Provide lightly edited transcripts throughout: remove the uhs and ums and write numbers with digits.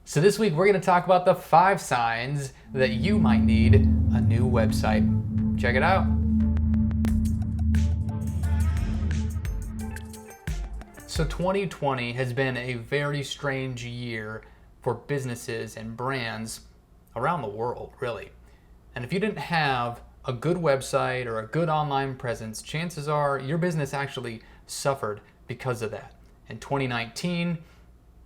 So this week we're going to talk about the 5 signs that you might need a new website. Check it out. So 2020 has been a very strange year for businesses and brands around the world, really. And if you didn't have a good website or a good online presence, chances are your business actually suffered because of that. In 2019,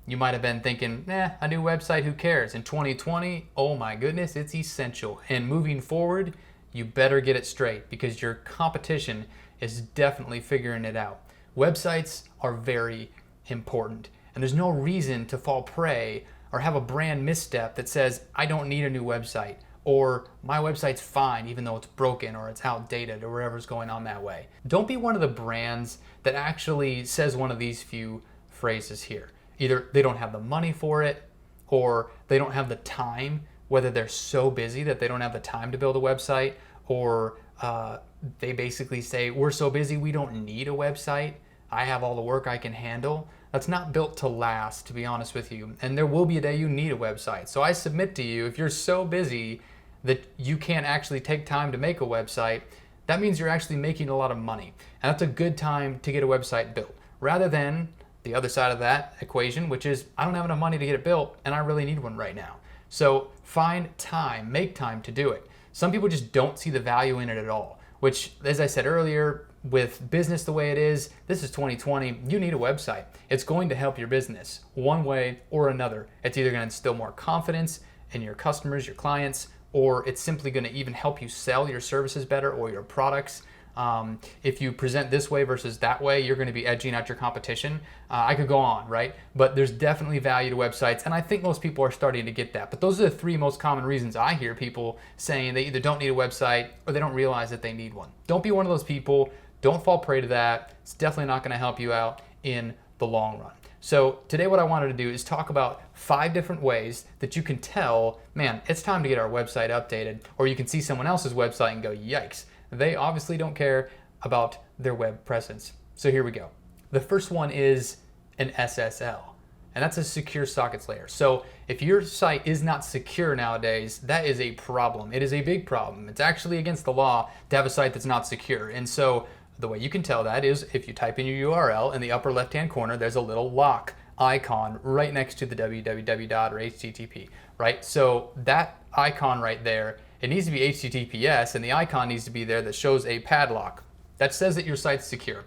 you might have been thinking, a new website, who cares? In 2020, oh my goodness, it's essential. And moving forward, you better get it straight because your competition is definitely figuring it out. Websites are very important, and there's no reason to fall prey or have a brand misstep that says, I don't need a new website, or my website's fine even though it's broken or it's outdated or whatever's going on that way. Don't be one of the brands that actually says one of these few phrases here. Either they don't have the money for it, or they don't have the time, whether they're so busy that they don't have the time to build a website, or they basically say, we're so busy we don't need a website. I have all the work I can handle. That's not built to last, to be honest with you. And there will be a day you need a website. So I submit to you, if you're so busy that you can't actually take time to make a website, that means you're actually making a lot of money. And that's a good time to get a website built, rather than the other side of that equation, which is I don't have enough money to get it built and I really need one right now. So find time, make time to do it. Some people just don't see the value in it at all, which, as I said earlier, with business the way it is, this is 2020, you need a website. It's going to help your business one way or another. It's either going to instill more confidence in your customers, your clients, or it's simply going to even help you sell your services better or your products. If you present this way versus that way, you're going to be edging out your competition. I could go on, right? But there's definitely value to websites, and I think most people are starting to get that. But those are the 3 most common reasons I hear people saying they either don't need a website or they don't realize that they need one. Don't be one of those people. Don't fall prey to that. It's definitely not going to help you out in the long run. So today what I wanted to do is talk about 5 different ways that you can tell, man, it's time to get our website updated. Or you can see someone else's website and go, yikes. They obviously don't care about their web presence. So here we go. The first one is an SSL, and that's a secure sockets layer. So if your site is not secure nowadays, that is a problem. It is a big problem. It's actually against the law to have a site that's not secure. And so the way you can tell that is if you type in your URL, in the upper left-hand corner, there's a little lock icon right next to the www or HTTP, right? So that icon right there, it needs to be HTTPS, and the icon needs to be there that shows a padlock. That says that your site's secure.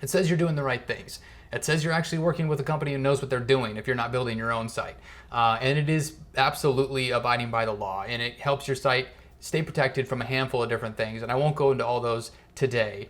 It says you're doing the right things. It says you're actually working with a company who knows what they're doing if you're not building your own site. And it is absolutely abiding by the law, and it helps your site stay protected from a handful of different things. And I won't go into all those today.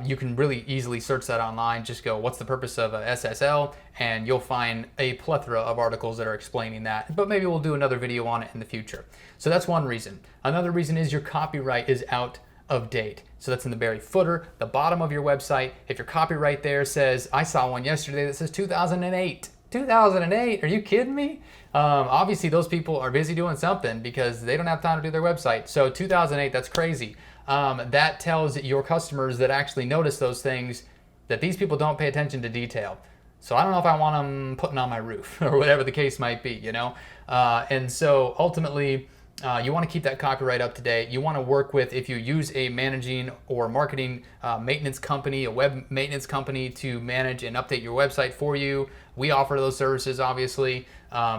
You can really easily search that online. Just go, what's the purpose of a SSL? And you'll find a plethora of articles that are explaining that. But maybe we'll do another video on it in the future. So that's one reason. Another reason is your copyright is out of date. So that's in the very footer, the bottom of your website. If your copyright there says, I saw one yesterday that says 2008. 2008? Are you kidding me? Obviously, those people are busy doing something because they don't have time to do their website. So 2008, that's crazy. That tells your customers that actually notice those things that these people don't pay attention to detail. So I don't know if I want them putting on my roof or whatever the case might be, you know? And so ultimately, you want to keep that copyright up to date. You want to work with, if you use a managing or marketing maintenance company, a web maintenance company to manage and update your website for you. We offer those services, obviously.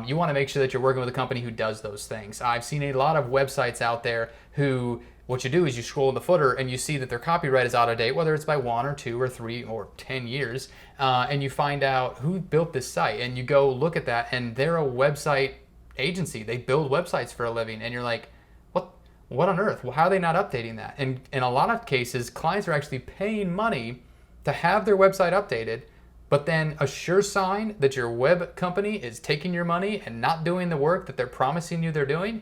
You want to make sure that you're working with a company who does those things. I've seen a lot of websites out there who, what you do is you scroll in the footer and you see that their copyright is out of date, whether it's by 1 or 2 or 3 or 10 years, and you find out who built this site, and you go look at that, and they're a website agency. They build websites for a living, and you're like, what on earth? Well, how are they not updating that? And in a lot of cases, clients are actually paying money to have their website updated, but then a sure sign that your web company is taking your money and not doing the work that they're promising you they're doing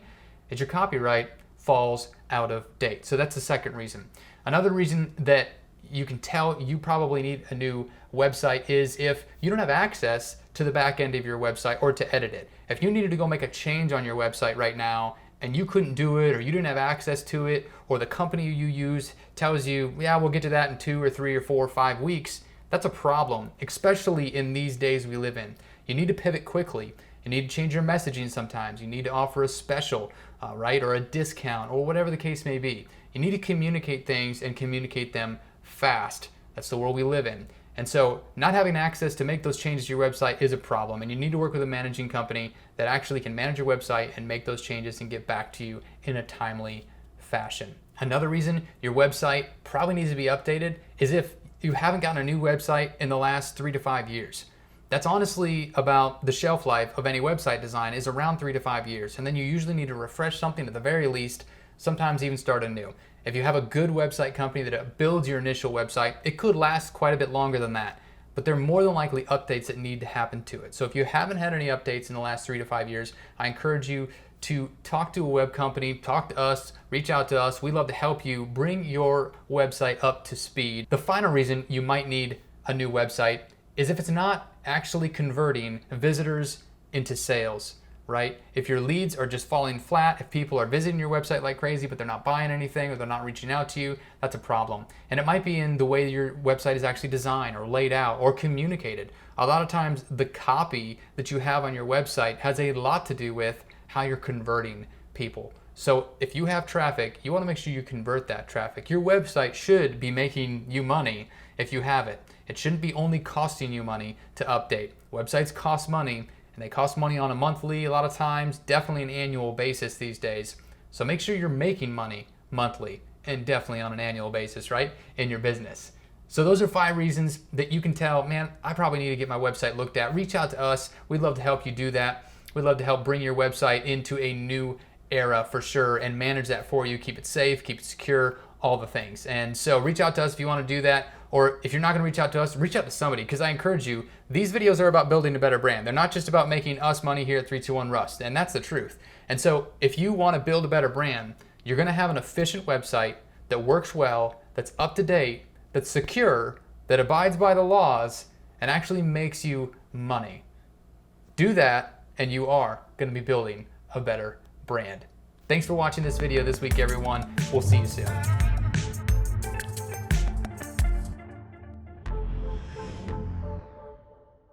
is your copyright falls out of date. So that's the second reason. Another reason that you can tell you probably need a new website is if you don't have access to the back end of your website or to edit it. If you needed to go make a change on your website right now and you couldn't do it, or you didn't have access to it, or the company you use tells you, yeah, we'll get to that in 2 or 3 or 4 or 5 weeks, that's a problem, especially in these days we live in. You need to pivot quickly. You need to change your messaging sometimes. You need to offer a special, right? Or a discount or whatever the case may be. You need to communicate things and communicate them fast. That's the world we live in. And so not having access to make those changes to your website is a problem, and you need to work with a managing company that actually can manage your website and make those changes and get back to you in a timely fashion. Another reason your website probably needs to be updated is if you haven't gotten a new website in the last 3 to 5 years. That's honestly about the shelf life of any website design is around 3 to 5 years, and then you usually need to refresh something at the very least, sometimes even start anew. If you have a good website company that builds your initial website, it could last quite a bit longer than that, but there are more than likely updates that need to happen to it. So if you haven't had any updates in the last 3 to 5 years, I encourage you to talk to a web company, talk to us, reach out to us. We'd love to help you bring your website up to speed. The final reason you might need a new website is if it's not actually converting visitors into sales, right? If your leads are just falling flat, if people are visiting your website like crazy, but they're not buying anything or they're not reaching out to you, that's a problem. And it might be in the way your website is actually designed or laid out or communicated. A lot of times the copy that you have on your website has a lot to do with how you're converting people. So if you have traffic, you want to make sure you convert that traffic. Your website should be making you money if you have it. It shouldn't be only costing you money to update. Websites cost money, and they cost money on a monthly, a lot of times, definitely an annual basis these days. So make sure you're making money monthly and definitely on an annual basis, right, in your business. So those are 5 reasons that you can tell, man, I probably need to get my website looked at. Reach out to us. We'd love to help you do that. We'd love to help bring your website into a new era for sure and manage that for you. Keep it safe, keep it secure, all the things. And so reach out to us if you want to do that. Or if you're not going to reach out to us, reach out to somebody, because I encourage you, these videos are about building a better brand. They're not just about making us money here at 321 Rust, and that's the truth. And so if you want to build a better brand, you're going to have an efficient website that works well, that's up to date, that's secure, that abides by the laws, and actually makes you money. Do that, and you are going to be building a better brand. Thanks for watching this video this week, everyone. We'll see you soon.